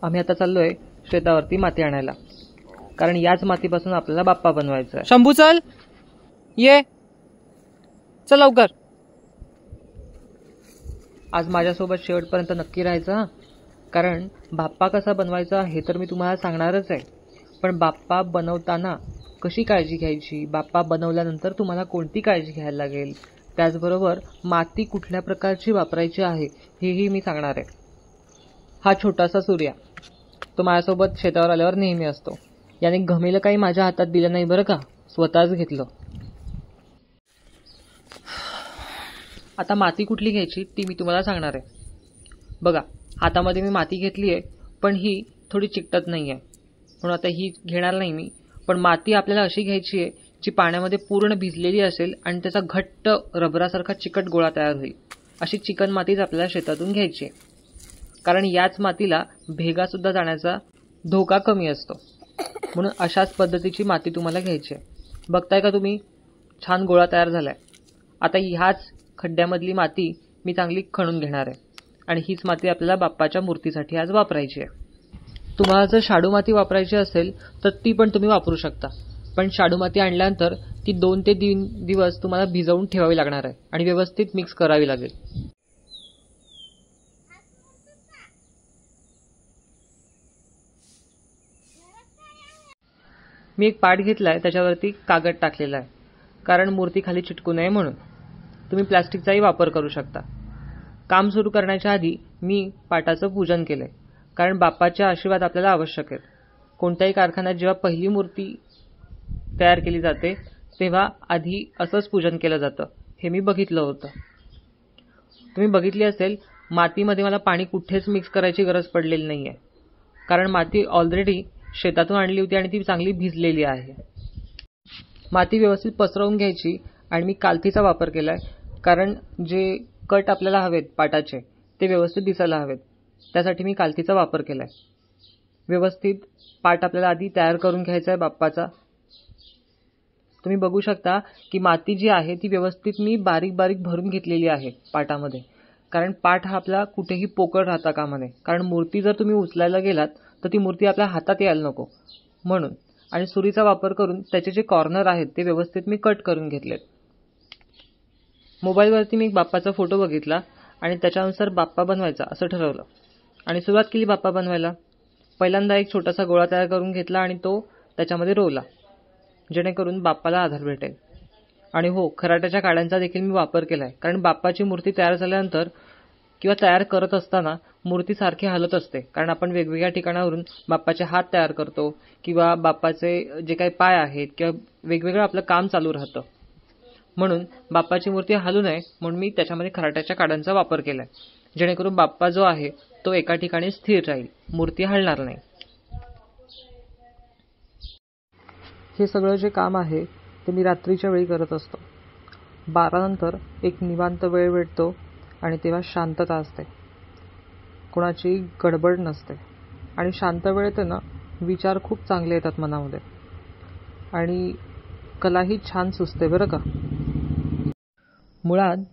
आम्ही आता चाललोय शेतावरती माती आणायला, कारण याच मातीपासून आपल्याला बाप्पा बनवायचा आहे. शंभू चल, ये चल लवकर. आज माझ्यासोबत शेवटपर्यंत नक्की राहायचं हां, कारण बाप्पा कसा बनवायचा हे तर मी तुम्हाला सांगणारच आहे. पण बाप्पा बनवताना कशी काळजी घ्यायची, बाप्पा बनवल्यानंतर तुम्हाला कोणती काळजी घ्यायला लागेल, त्याचबरोबर माती कुठल्या प्रकारची वापरायची आहे हेही मी सांगणार आहे. हा छोटासा सूर्या, तो माझ्यासोबत शेतावर आल्यावर नेहमी असतो. याने घमेलं काही माझ्या हातात दिलं नाही बरं का, स्वतःच घेतलं. आता माती कुठली घ्यायची ती मी तुम्हाला सांगणार आहे. बघा, हातामध्ये मी माती घेतली आहे, पण ही थोडी चिकटत नाही आहे, म्हणून आता ही घेणार नाही मी. पण माती आपल्याला अशी घ्यायची आहे जी पाण्यामध्ये पूर्ण भिजलेली असेल आणि त्याचा घट्ट रबरासारखा चिकट गोळा तयार होईल. अशी चिकन मातीच आपल्याला शेतातून घ्यायची आहे, कारण याच मातीला भेगासुद्धा जाण्याचा धोका कमी असतो. म्हणून अशाच पद्धतीची माती तुम्हाला घ्यायची आहे. बघताय का तुम्ही, छान गोळा तयार झाला आहे. आता ह्याच खड्ड्यामधली माती मी चांगली खणून घेणार आहे आणि हीच माती आपल्याला बाप्पाच्या मूर्तीसाठी आज वापरायची आहे. तुम्हाला जर शाडू माती वापरायची असेल तर ती पण तुम्ही वापरू शकता, पण शाडू माती आणल्यानंतर ती 2 ते 3 दिवस तुम्हाला भिजवून ठेवावी लागणार आहे आणि व्यवस्थित मिक्स करावी लागेल. मी एक पाट घेतला आहे, त्याच्यावरती कागद टाकलेला आहे, कारण मूर्ती खाली चिटकू नये म्हणून. तुम्ही प्लास्टिकचाही वापर करू शकता. काम सुरू करण्याच्या आधी मी पाटाचं पूजन केलं आहे, कारण बाप्पाचे आशीर्वाद आपल्याला आवश्यक आहेत. कोणत्याही कारखान्यात जेव्हा पहिली मूर्ती तयार केली जाते तेव्हा आधी असंच पूजन केलं जातं, हे मी बघितलं होतं. तुम्ही बघितली असेल, मातीमध्ये मला पाणी कुठेच मिक्स करायची गरज पडलेली नाही आहे, कारण माती ऑलरेडी शेतातून आणली होती आणि ती चांगली भिजलेली आहे. माती व्यवस्थित पसरवून घ्यायची आणि मी कालथीचा वापर केला आहे, कारण जे कट आपल्याला हवेत पाटाचे ते व्यवस्थित दिसायला हवेत, त्यासाठी मी कालथीचा वापर केला आहे. व्यवस्थित पाट आपल्याला आधी तयार करून घ्यायचा आहे बाप्पाचा. तुम्ही बघू शकता की माती जी आहे ती व्यवस्थित मी बारीक बारीक भरून घेतलेली आहे पाटामध्ये, कारण पाट हा आपला कुठेही पोकळ राहता कामा नये, कारण मूर्ती जर तुम्ही उचलायला गेलात तर ती मूर्ती आपल्या हातात यायला नको म्हणून. आणि सुरीचा वापर करून त्याचे जे कॉर्नर आहेत ते व्यवस्थित मी कट करून घेतलेत. मोबाईलवरती मी एक बाप्पाचा फोटो बघितला आणि त्याच्यानुसार बाप्पा बनवायचा असं ठरवलं आणि सुरुवात केली बाप्पा बनवायला. पहिल्यांदा एक छोटासा गोळा तयार करून घेतला आणि तो त्याच्यामध्ये रोवला, जेणेकरून बाप्पाला आधार भेटेल. आणि हो, खराट्याच्या काड्यांचा देखील मी वापर केला आहे, कारण बाप्पाची मूर्ती तयार झाल्यानंतर किंवा तयार करत असताना मूर्ती सारखी हलत असते, कारण आपण वेगवेगळ्या ठिकाणावरून बाप्पाचे हात तयार करतो किंवा बाप्पाचे जे काही पाय आहेत किंवा वेगवेगळं आपलं काम चालू राहतं. म्हणून बाप्पाची मूर्ती हलू नये म्हणून मी त्याच्यामध्ये खराट्याच्या काड्यांचा वापर केला आहे, जेणेकरून बाप्पा जो आहे तो एका ठिकाणी स्थिर राहील, मूर्ती हलणार नाही. हे सगळं जे काम आहे ते मी रात्रीच्या वेळी करत असतो. 12 नंतर एक निवांत वेळ भेटतो आणि तेव्हा शांतता असते, कोणाची गडबड नसते आणि शांत वेळेत ना विचार खूप चांगले येतात मनामध्ये आणि कलाही छान सुचते बरं का. मुळात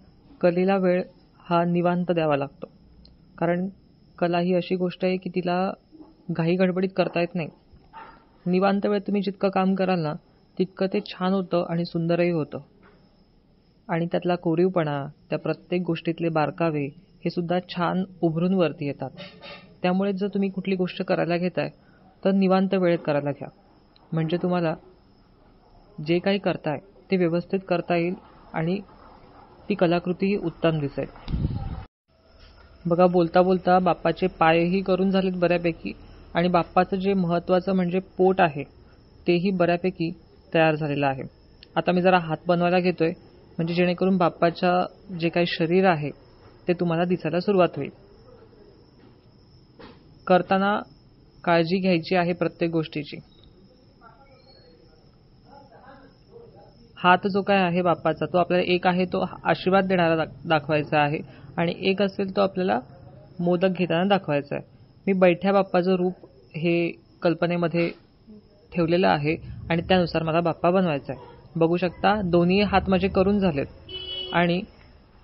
कलेला वेळ हा निवांत द्यावा लागतो, कारण कला ही अशी गोष्ट आहे की तिला घाई गडबडीत करता येत नाही. निवांत वेळेत तुम्ही जितकं काम कराल ना तितकं ते छान होतं आणि सुंदरही होतं. आणि त्यातला कोरीवपणा, त्या प्रत्येक गोष्टीतले बारकावे हे सुद्धा छान उभरून वरती येतात. त्यामुळे जर तुम्ही कुठली गोष्ट करायला घेताय तर निवांत वेळेत करायला घ्या, म्हणजे तुम्हाला जे काही करताय ते व्यवस्थित करता येईल आणि ती कलाकृतीही उत्तम दिसेल. बघा, बोलता बोलता बाप्पाचे पायही करून झालेत बऱ्यापैकी आणि बाप्पाचं जे महत्त्वाचं म्हणजे पोट आहे तेही बऱ्यापैकी तयार झालेलं आहे. आता मी जरा हात बनवायला घेतोय, म्हणजे जेणेकरून बाप्पाच्या जे काही शरीर आहे ते तुम्हाला दिसायला सुरुवात होईल. करताना काळजी घ्यायची आहे प्रत्येक गोष्टीची. हात जो काय आहे बाप्पाचा तो आपल्याला एक आहे तो आशीर्वाद देणारा दाखवायचा आहे आणि एक असेल तो आपल्याला मोदक घेताना दाखवायचा आहे. मी बैठ्या बाप्पाचं रूप हे कल्पनेमध्ये ठेवलेलं आहे आणि त्यानुसार मला बाप्पा बनवायचा आहे. बघू शकता, दोन्ही हात माझे करून झालेत आणि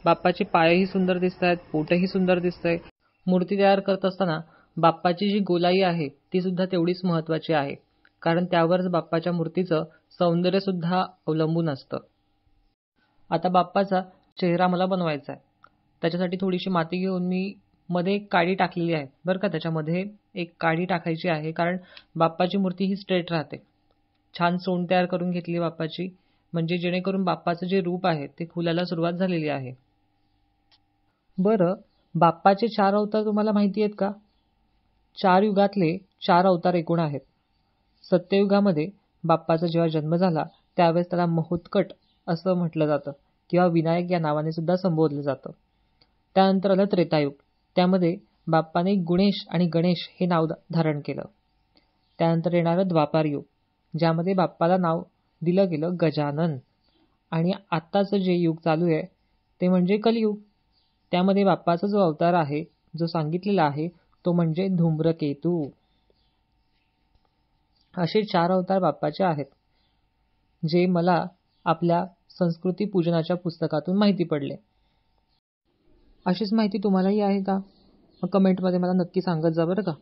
बाप्पाचे पायही सुंदर दिसत आहेत, पोटही सुंदर दिसतंय. मूर्ती तयार करत असताना बाप्पाची जी गोलाई आहे ती सुद्धा तेवढीच महत्त्वाची आहे, कारण त्यावरच बाप्पाच्या मूर्तीचं सौंदर्य सुद्धा अवलंबून असतं. आता बाप्पाचा चेहरा मला बनवायचा आहे. त्याच्यासाठी थोडीशी माती घेऊन मी मध्ये एक काडी टाकलेली आहे बरं का. त्याच्यामध्ये एक काडी टाकायची आहे, कारण बाप्पाची मूर्ती ही स्ट्रेट राहते. छान सोंड तयार करून घेतली बाप्पाची, म्हणजे जेणेकरून बाप्पाचं जे रूप आहे ते खुलायला सुरुवात झालेली आहे. बरं, बाप्पाचे 4 अवतार तुम्हाला माहिती आहेत का? 4 युगातले 4 अवतार एकूण आहेत. सत्ययुगामध्ये बाप्पाचा जेव्हा जन्म झाला त्यावेळेस त्याला महोत्कट असं म्हटलं जातं किंवा विनायक या नावाने सुद्धा संबोधलं जातं. त्यानंतर आलं त्रेतायुग. त्यामध्ये बाप्पाने गुणेश आणि गणेश हे नाव धारण केलं. त्यानंतर येणारं द्वापार युग, ज्यामध्ये बाप्पाला नाव दिलं गेलं गजानन. आणि आत्ताचं जे युग चालू आहे ते म्हणजे कलियुग. त्यामध्ये बाप्पाचा जो अवतार आहे, जो सांगितलेला आहे, तो म्हणजे धूम्रकेतू. असे 4 अवतार बाप्पाचे आहेत, जे मला आपल्या संस्कृती पूजनाच्या पुस्तकातून माहिती पडले. अशीच माहिती तुम्हालाही आहे का? मग कमेंटमध्ये मला नक्की सांगत जा बरं का.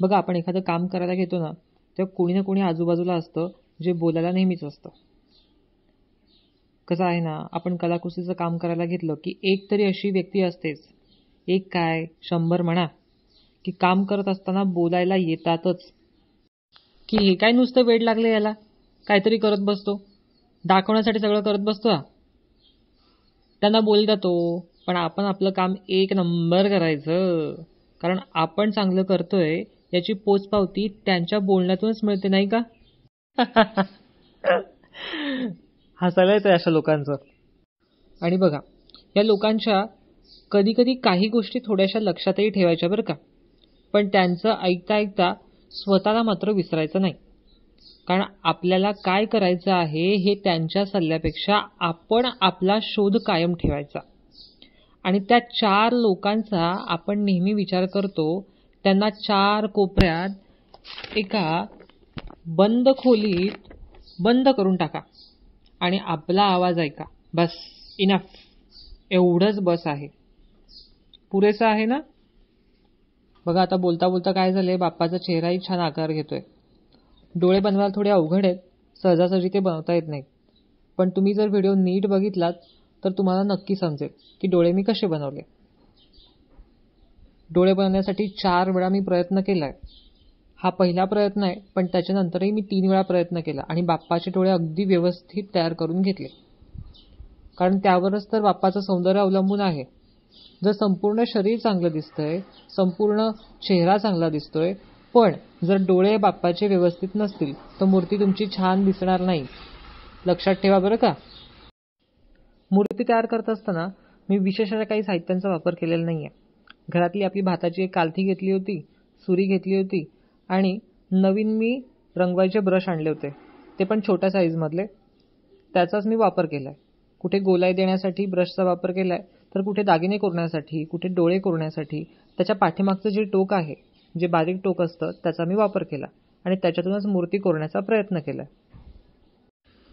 बघा, आपण एखादं काम करायला घेतो ना, तेव्हा कोणी ना कोणी आजूबाजूला असतं जे बोलायला नेहमीच असतं. कसं आहे ना, आपण कलाकुसरीचं काम करायला घेतलं की एक तरी अशी व्यक्ती असतेच, एक काय 100 म्हणा, की काम करत असताना बोलायला येतातच, की हे काय नुसतं वेड लागले याला, काहीतरी करत बसतो, दाखवण्यासाठी सगळं करत बसतो हा. त्यांना बोलता तो, पण आपण आपलं काम एक नंबर करायचं, कारण आपण चांगलं करतोय याची पोचपावती त्यांच्या बोलण्यातूनच मिळते, नाही का? हसायला येतं अशा लोकांचं. आणि बघा, या लोकांच्या कधी कधी काही गोष्टी थोड्याशा लक्षातही ठेवायच्या बरं का, पण त्यांचं ऐकता ऐकता स्वतःला मात्र विसरायचं नाही. कारण आपल्याला काय करायचं आहे हे त्यांच्या सल्ल्यापेक्षा आपण आपला शोध कायम ठेवायचा. आणि त्या 4 लोकांचा आपण नेहमी विचार करतो, त्यांना 4 कोपऱ्यात एका बंद खोलीत बंद करून टाका आणि आपला आवाज ऐका. बस, इनफ, एवढंच बस आहे, पुरेसं आहे ना? बघा, आता बोलता बोलता काय झालंय, बाप्पाचा चेहराही छान आकार घेतोय. डोळे बनवायला थोडे अवघड आहेत, सहजासहजी ते बनवता येत नाहीत. पण तुम्ही जर व्हिडिओ नीट बघितलात तर तुम्हाला नक्की समजेल की डोळे मी कसे बनवले. डोळे बनवण्यासाठी 4 वेळा मी प्रयत्न केलाय. हा पहिला प्रयत्न आहे, पण त्याच्यानंतरही मी 3 वेळा प्रयत्न केला आणि बाप्पाचे डोळे अगदी व्यवस्थित तयार करून घेतले. कारण त्यावरच तर बाप्पाचं सौंदर्य अवलंबून आहे. जर संपूर्ण शरीर चांगलं दिसतंय, संपूर्ण चेहरा चांगला दिसतोय, पण जर डोळे बाप्पाचे व्यवस्थित नसतील तर मूर्ती तुमची छान दिसणार नाही. लक्षात ठेवा बरं का. मूर्ती तयार करत असताना मी विशेष अशा काही साहित्यांचा वापर केलेला नाहीये. घरातली आपली भाताची एक कालथी घेतली होती, सुरी घेतली होती आणि नवीन मी रंगवायचे ब्रश आणले होते, ते पण छोट्या साईजमधले. त्याचाच मी वापर केलाय. कुठे गोलाई देण्यासाठी ब्रशचा वापर केलाय, तर कुठे दागिने कोरण्यासाठी, कुठे डोळे कोरण्यासाठी त्याच्या पाठीमागचं जे टोक आहे, जे बारीक टोक असतं, त्याचा मी वापर केला आणि त्याच्यातूनच मूर्ती कोरण्याचा प्रयत्न केलाय.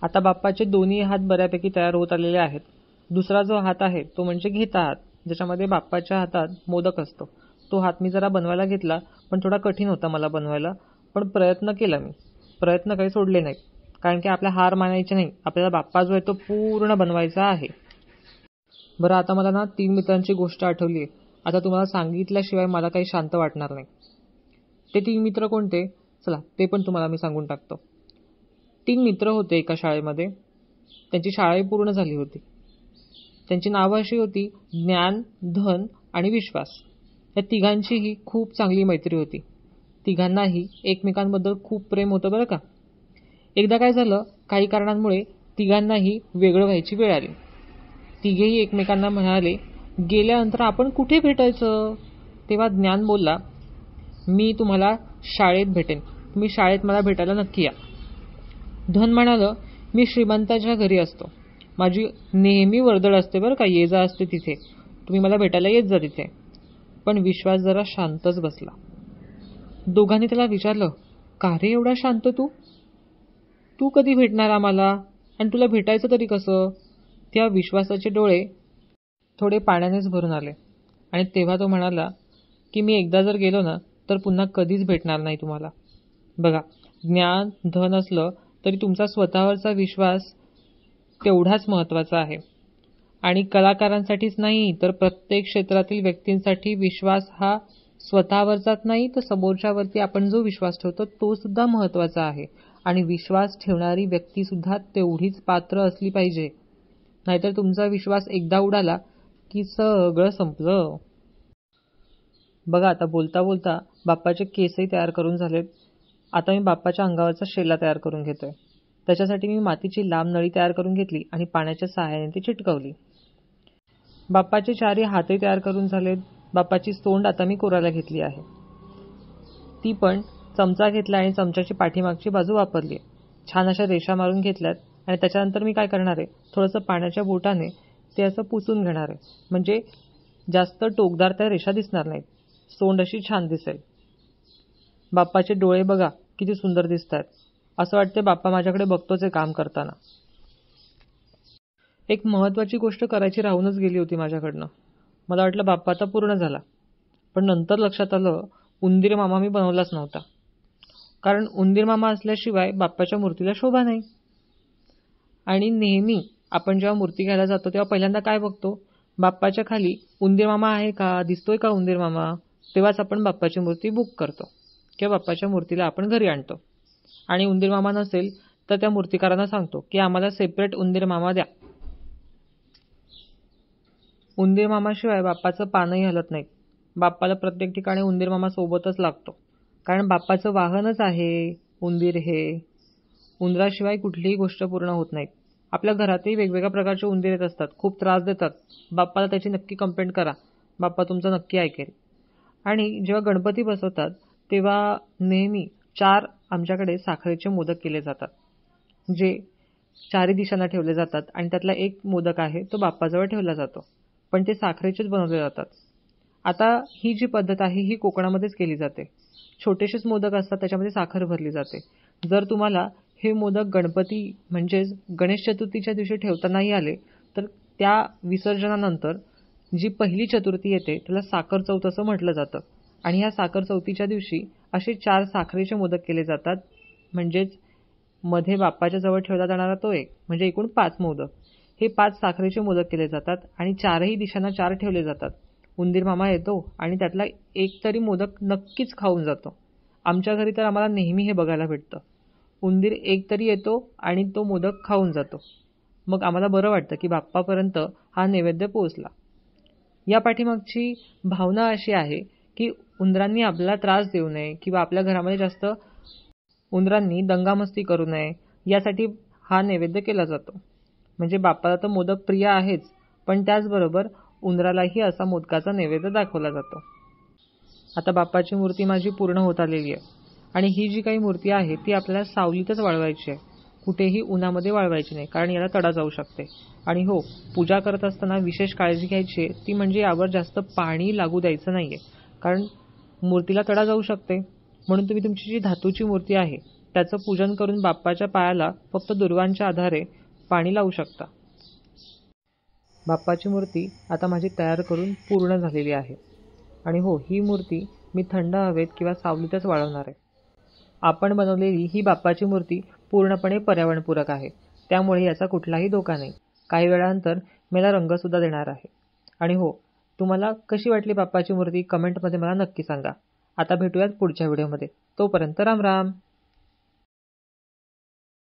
आता बाप्पाचे दोन्ही हात बऱ्यापैकी तयार होत आलेले आहेत. दुसरा जो हात आहे तो म्हणजे घेता हात, ज्याच्यामध्ये बाप्पाच्या हातात मोदक असतो. तो हात मी जरा बनवायला घेतला, पण थोडा कठीण होता मला बनवायला. पण प्रयत्न केला मी, प्रयत्न काही सोडले नाहीत, कारण की आपल्या हार मानायचे नाही. आपल्याला बाप्पा जो आहे तो पूर्ण बनवायचा आहे. बरं, आता मला ना 3 मित्रांची गोष्ट आठवली आहे. आता तुम्हाला सांगितल्याशिवाय मला काही शांत वाटणार नाही. ते 3 मित्र कोणते, चला ते पण तुम्हाला मी सांगून टाकतो. 3 मित्र होते एका शाळेमध्ये. त्यांची शाळाही पूर्ण झाली होती. त्यांची नावं अशी होती, ज्ञान, धन आणि विश्वास. या तिघांचीही खूप चांगली मैत्री होती. तिघांनाही एकमेकांबद्दल खूप प्रेम होतं बरं का. एकदा काय झालं, काही कारणांमुळे तिघांनाही वेगळं व्हायची वेळ आली. तिघेही एकमेकांना म्हणाले, गेल्यानंतर आपण कुठे भेटायचं? तेव्हा ज्ञान बोलला, मी तुम्हाला शाळेत भेटेन, तुम्ही शाळेत मला भेटायला नक्की या. धन म्हणालं, मी श्रीमंताच्या घरी असतो, माझी नेहमी वर्दळ असते बरं का, ये जा असते तिथे, तुम्ही मला भेटायला येत जा तिथे. पण विश्वास जरा शांतच बसला. दोघांनी त्याला विचारलं, का रे एवढा शांत तू? तू कधी भेटणार आम्हाला, आणि तुला भेटायचं तरी कसं? त्या विश्वासाचे डोळे थोडे पाण्यानेच भरून आले आणि तेव्हा तो म्हणाला, की मी एकदा जर गेलो ना तर पुन्हा कधीच भेटणार नाही तुम्हाला. बघा, ज्ञान धन असलं तरी तुमचा स्वतःवरचा विश्वास तेवढाच महत्त्वाचा आहे. आणि कलाकारांसाठीच नाही तर प्रत्येक क्षेत्रातील व्यक्तींसाठी विश्वास हा स्वतःवरचाच नाही तर समोरच्यावरती आपण जो विश्वास ठेवतो तो सुद्धा महत्त्वाचा आहे. आणि विश्वास ठेवणारी व्यक्ती सुद्धा तेवढीच पात्र असली पाहिजे. नाहीतर तुमचा विश्वास एकदा उडाला की सगळं संपलं. बघा, आता बोलता बोलता बाप्पाचे केसही तयार करून झालेत. आता मी बाप्पाच्या अंगावरचा शेला तयार करून घेतोय. त्याच्यासाठी मी मातीची लांब नळी तयार करून घेतली आणि पाण्याच्या सहाय्याने ती चिटकवली. बाप्पाचे चारही हातही तयार करून झालेत. बाप्पाची सोंड आता मी कोरायला घेतली आहे. ती पण चमचा घेतला आणि चमच्याची पाठीमागची बाजू वापरली. छान अशा रेषा मारून घेतल्यात आणि त्याच्यानंतर मी काय करणार आहे, थोडंसं पाण्याच्या बोटाने ते असं पुसून घेणार आहे. म्हणजे जास्त टोकदार त्या रेषा दिसणार नाहीत. सोंड अशी छान दिसेल. बाप्पाचे डोळे बघा किती सुंदर दिसतात. असं वाटते बाप्पा माझ्याकडे बघतोच आहे काम करताना. एक महत्त्वाची गोष्ट करायची राहूनच गेली होती माझ्याकडनं. मला वाटलं बाप्पा आता पूर्ण झाला. पण नंतर लक्षात आलं उंदीर मामा मी बनवलाच नव्हता. कारण उंदीर मामा असल्याशिवाय बाप्पाच्या मूर्तीला शोभा नाही. आणि नेहमी आपण जेव्हा मूर्ती घ्यायला जातो तेव्हा पहिल्यांदा काय बघतो, बाप्पाच्या खाली उंदीर मामा आहे का, दिसतोय का उंदीर मामा, तेव्हाच आपण बाप्पाची मूर्ती बुक करतो किंवा बाप्पाच्या मूर्तीला आपण घरी आणतो. आणि उंदीर मामा नसेल तर त्या मूर्तिकारांना सांगतो की आम्हाला सेपरेट उंदीर मामा द्या. उंदीर मामाशिवाय बाप्पाचं पानही हलत नाहीत. बाप्पाला प्रत्येक ठिकाणी उंदीर मामा सोबतच लागतो. कारण बाप्पाचं वाहनच आहे उंदीर हे. उंदराशिवाय कुठलीही गोष्ट पूर्ण होत नाहीत. आपल्या घरातही वेगवेगळ्या प्रकारचे उंदीर येत असतात, खूप त्रास देतात. बाप्पाला त्याची नक्की कंप्लेंट करा, बाप्पा तुमचं नक्की ऐकेल. आणि जेव्हा गणपती बसवतात तेव्हा नेहमी 4 आमच्याकडे साखरेचे मोदक केले जातात, जे चारी दिशांना ठेवले जातात आणि त्यातला एक मोदक आहे तो बाप्पाजवळ ठेवला जातो. पण ते साखरेचेच बनवले जातात. आता ही जी पद्धत आहे ही कोकणामध्येच केली जाते. छोटेसेच मोदक असतात, त्याच्यामध्ये साखर भरली जाते. जर तुम्हाला हे मोदक गणपती म्हणजेच गणेश चतुर्थीच्या दिवशी ठेवता नाही आले तर त्या विसर्जनानंतर जी पहिली चतुर्थी येते त्याला साखर चौथ असं म्हटलं जातं. आणि ह्या साखर चौथीच्या दिवशी असे 4 साखरेचे मोदक केले जातात. म्हणजेच मध्ये बाप्पाच्या जवळ ठेवला जाणारा तो एक, म्हणजे एकूण 5 मोदक. हे 5 साखरेचे मोदक केले जातात आणि चारही दिशांना 4 ठेवले जातात. उंदीर मामा येतो आणि त्यातला एक तरी मोदक नक्कीच खाऊन जातो. आमच्या घरी तर आम्हाला नेहमी हे बघायला भेटतं. उंदीर एक तरी येतो आणि तो मोदक खाऊन जातो. मग आम्हाला बरं वाटतं की बाप्पापर्यंत हा नैवेद्य पोहोचला. या पाठीमागची भावना अशी आहे की उंदरांनी आपल्याला त्रास देऊ नये किंवा आपल्या घरामध्ये जास्त उंदरांनी दंगामस्ती करू नये, यासाठी हा नैवेद्य केला जातो. म्हणजे बाप्पाला तर मोदक प्रिय आहेच, पण त्याचबरोबर उंदरालाही असा मोदकाचा नैवेद्य दाखवला जातो. आता बाप्पाची मूर्ती माझी पूर्ण होत आलेली आहे आणि ही जी काही मूर्ती आहे ती आपल्याला सावलीतच वाळवायची आहे. कुठेही उन्हामध्ये वाळवायची नाही, कारण याला तडा जाऊ शकते. आणि हो, पूजा करत असताना विशेष काळजी घ्यायची आहे, ती म्हणजे यावर जास्त पाणी लागू द्यायचं नाहीये, कारण मूर्तीला तडा जाऊ शकते. म्हणून तुम्ही तुमची जी धातूची मूर्ती आहे त्याचं पूजन करून बाप्पाच्या पायाला फक्त दुर्वांच्या आधारे पाणी लावू शकता. बाप्पाची मूर्ती आता माझी तयार करून पूर्ण झालेली आहे. आणि हो, ही मूर्ती मी थंड हवेत किंवा सावलीतच वाळवणार आहे. आपण बनवलेली ही बाप्पाची मूर्ती पूर्णपणे पर्यावरणपूरक आहे, त्यामुळे याचा कुठलाही धोका नाही. काही वेळानंतर मी याला रंगसुद्धा देणार आहे. आणि हो, तुम्हाला कशी वाटली बाप्पाची मूर्ती कमेंटमध्ये मला नक्की सांगा. आता भेटूयात पुढच्या व्हिडिओमध्ये. तोपर्यंत राम राम.